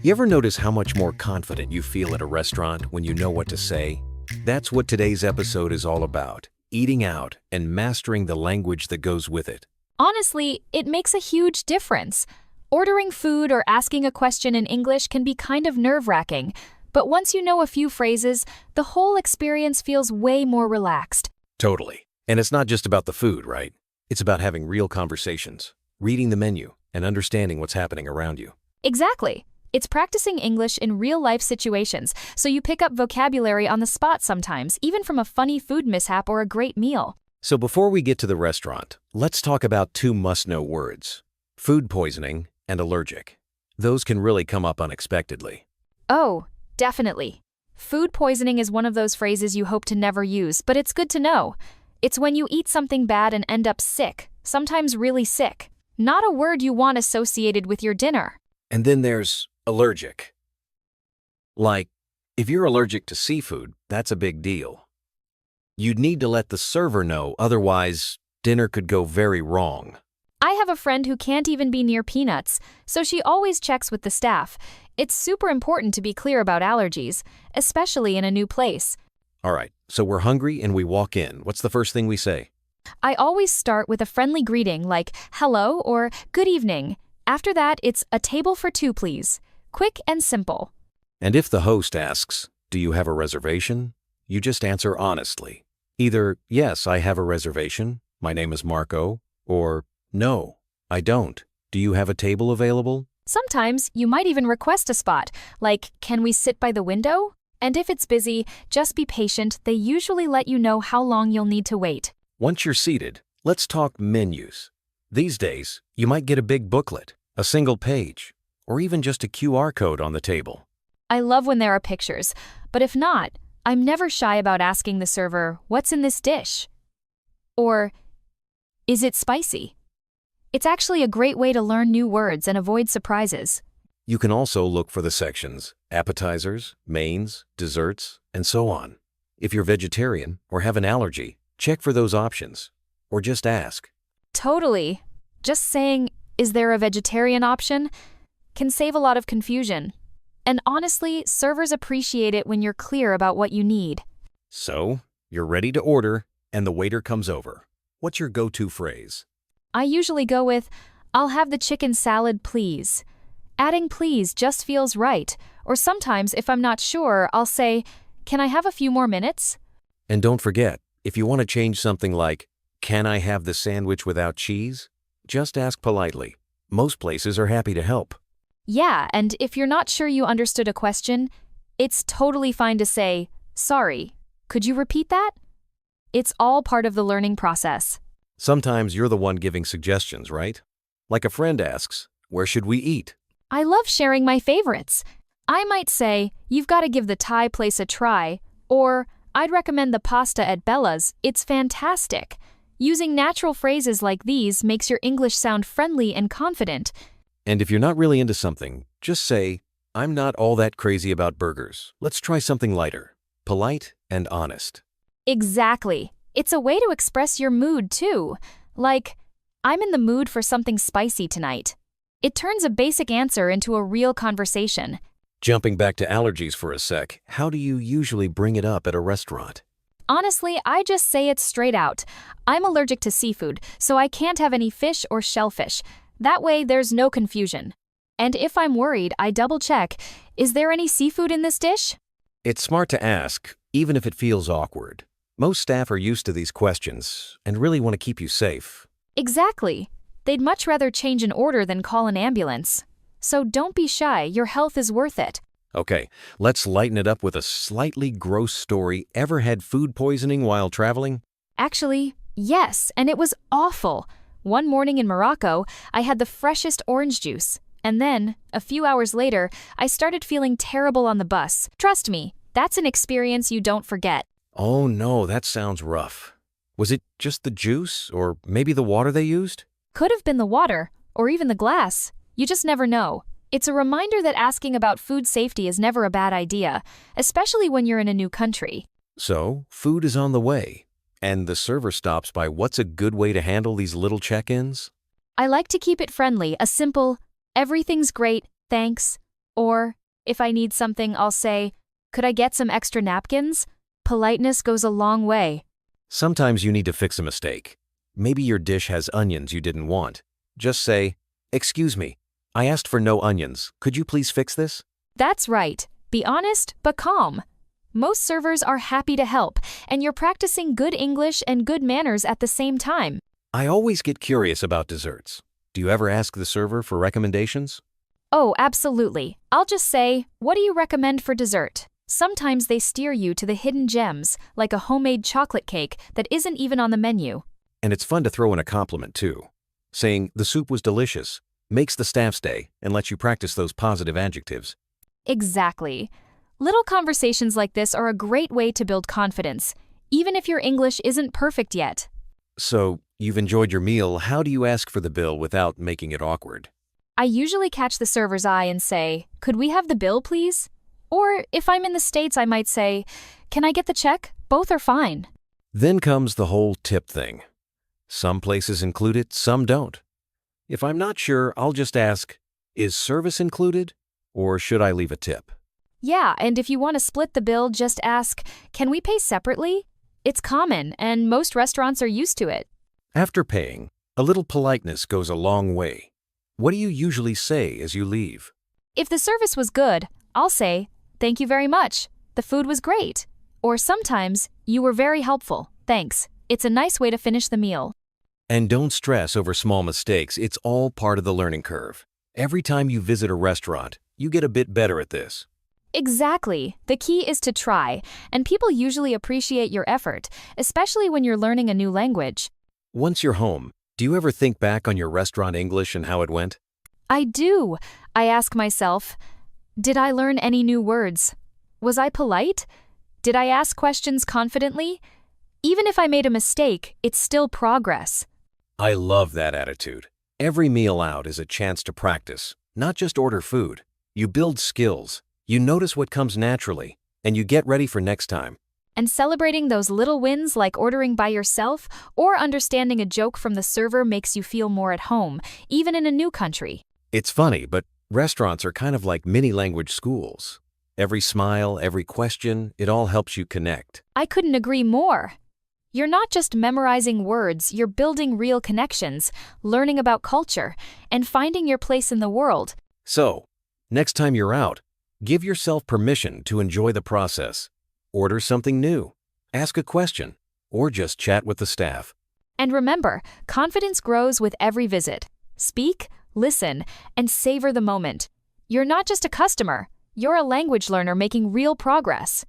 You ever notice how much more confident you feel at a restaurant when you know what to say? That's what today's episode is all about, eating out and mastering the language that goes with it. Honestly, it makes a huge difference. Ordering food or asking a question in English can be kind of nerve-wracking, but once you know a few phrases, the whole experience feels way more relaxed. Totally. And it's not just about the food, right? It's about having real conversations, reading the menu, and understanding what's happening around you. Exactly. It's practicing English in real-life situations, so you pick up vocabulary on the spot sometimes, even from a funny food mishap or a great meal. So before we get to the restaurant, let's talk about two must-know words: food poisoning and allergic. Those can really come up unexpectedly. Oh, definitely. Food poisoning is one of those phrases you hope to never use, but it's good to know. It's when you eat something bad and end up sick, sometimes really sick. Not a word you want associated with your dinner. And then there's allergic. Like, if you're allergic to seafood, that's a big deal. You'd need to let the server know, otherwise, dinner could go very wrong. I have a friend who can't even be near peanuts, so she always checks with the staff. It's super important to be clear about allergies, especially in a new place. All right, so we're hungry and we walk in. What's the first thing we say? I always start with a friendly greeting like hello or good evening. After that, it's a table for two, please. Quick and simple. And if the host asks, do you have a reservation? You just answer honestly. Either, yes, I have a reservation, my name is Marco, or no, I don't. Do you have a table available? Sometimes you might even request a spot, like, can we sit by the window? And if it's busy, just be patient. They usually let you know how long you'll need to wait. Once you're seated, let's talk menus. These days, you might get a big booklet, a single page, or even just a QR code on the table. I love when there are pictures, but if not, I'm never shy about asking the server, what's in this dish? Or, is it spicy? It's actually a great way to learn new words and avoid surprises. You can also look for the sections, appetizers, mains, desserts, and so on. If you're vegetarian or have an allergy, check for those options, or just ask. Totally. Just saying, is there a vegetarian option? Can save a lot of confusion. And honestly, servers appreciate it when you're clear about what you need. So, you're ready to order, and the waiter comes over. What's your go-to phrase? I usually go with, I'll have the chicken salad, please. Adding please just feels right. Or sometimes, if I'm not sure, I'll say, can I have a few more minutes? And don't forget, if you want to change something like, can I have the sandwich without cheese? Just ask politely. Most places are happy to help. Yeah, and if you're not sure you understood a question, it's totally fine to say, sorry, could you repeat that? It's all part of the learning process. Sometimes you're the one giving suggestions, right? Like a friend asks, where should we eat? I love sharing my favorites. I might say, you've got to give the Thai place a try, or I'd recommend the pasta at Bella's, it's fantastic. Using natural phrases like these makes your English sound friendly and confident. And if you're not really into something, just say, I'm not all that crazy about burgers. Let's try something lighter, polite and honest. Exactly. It's a way to express your mood too. Like, I'm in the mood for something spicy tonight. It turns a basic answer into a real conversation. Jumping back to allergies for a sec, how do you usually bring it up at a restaurant? Honestly, I just say it straight out. I'm allergic to seafood, so I can't have any fish or shellfish. That way, there's no confusion. And if I'm worried, I double-check, is there any seafood in this dish? It's smart to ask, even if it feels awkward. Most staff are used to these questions and really want to keep you safe. Exactly. They'd much rather change an order than call an ambulance. So don't be shy, your health is worth it. Okay, let's lighten it up with a slightly gross story. Ever had food poisoning while traveling? Actually, yes, and it was awful. One morning in Morocco, I had the freshest orange juice. And then, a few hours later, I started feeling terrible on the bus. Trust me, that's an experience you don't forget. Oh no, that sounds rough. Was it just the juice, or maybe the water they used? Could have been the water, or even the glass. You just never know. It's a reminder that asking about food safety is never a bad idea, especially when you're in a new country. So, food is on the way. And the server stops by. What's a good way to handle these little check-ins? I like to keep it friendly, a simple, everything's great, thanks. Or, if I need something, I'll say, could I get some extra napkins? Politeness goes a long way. Sometimes you need to fix a mistake. Maybe your dish has onions you didn't want. Just say, "Excuse me, I asked for no onions. Could you please fix this?" That's right. Be honest, but calm. Most servers are happy to help, and you're practicing good English and good manners at the same time. I always get curious about desserts. Do you ever ask the server for recommendations? Oh, absolutely. I'll just say, what do you recommend for dessert? Sometimes they steer you to the hidden gems, like a homemade chocolate cake that isn't even on the menu. And it's fun to throw in a compliment too. Saying the soup was delicious makes the staff's day and lets you practice those positive adjectives. Exactly. Little conversations like this are a great way to build confidence, even if your English isn't perfect yet. So, you've enjoyed your meal. How do you ask for the bill without making it awkward? I usually catch the server's eye and say, could we have the bill, please? Or if I'm in the States, I might say, can I get the check? Both are fine. Then comes the whole tip thing. Some places include it, some don't. If I'm not sure, I'll just ask, is service included? Or should I leave a tip? Yeah, and if you want to split the bill, just ask, can we pay separately? It's common, and most restaurants are used to it. After paying, a little politeness goes a long way. What do you usually say as you leave? If the service was good, I'll say, thank you very much. The food was great. Or sometimes, you were very helpful. Thanks. It's a nice way to finish the meal. And don't stress over small mistakes. It's all part of the learning curve. Every time you visit a restaurant, you get a bit better at this. Exactly. The key is to try, and people usually appreciate your effort, especially when you're learning a new language. Once you're home, do you ever think back on your restaurant English and how it went? I do. I ask myself, did I learn any new words? Was I polite? Did I ask questions confidently? Even if I made a mistake, it's still progress. I love that attitude. Every meal out is a chance to practice, not just order food. You build skills, you notice what comes naturally, and you get ready for next time. And celebrating those little wins like ordering by yourself or understanding a joke from the server makes you feel more at home, even in a new country. It's funny, but restaurants are kind of like mini language schools. Every smile, every question, it all helps you connect. I couldn't agree more. You're not just memorizing words, you're building real connections, learning about culture, and finding your place in the world. So, next time you're out, give yourself permission to enjoy the process. Order something new, ask a question, or just chat with the staff. And remember, confidence grows with every visit. Speak, listen, and savor the moment. You're not just a customer, you're a language learner making real progress.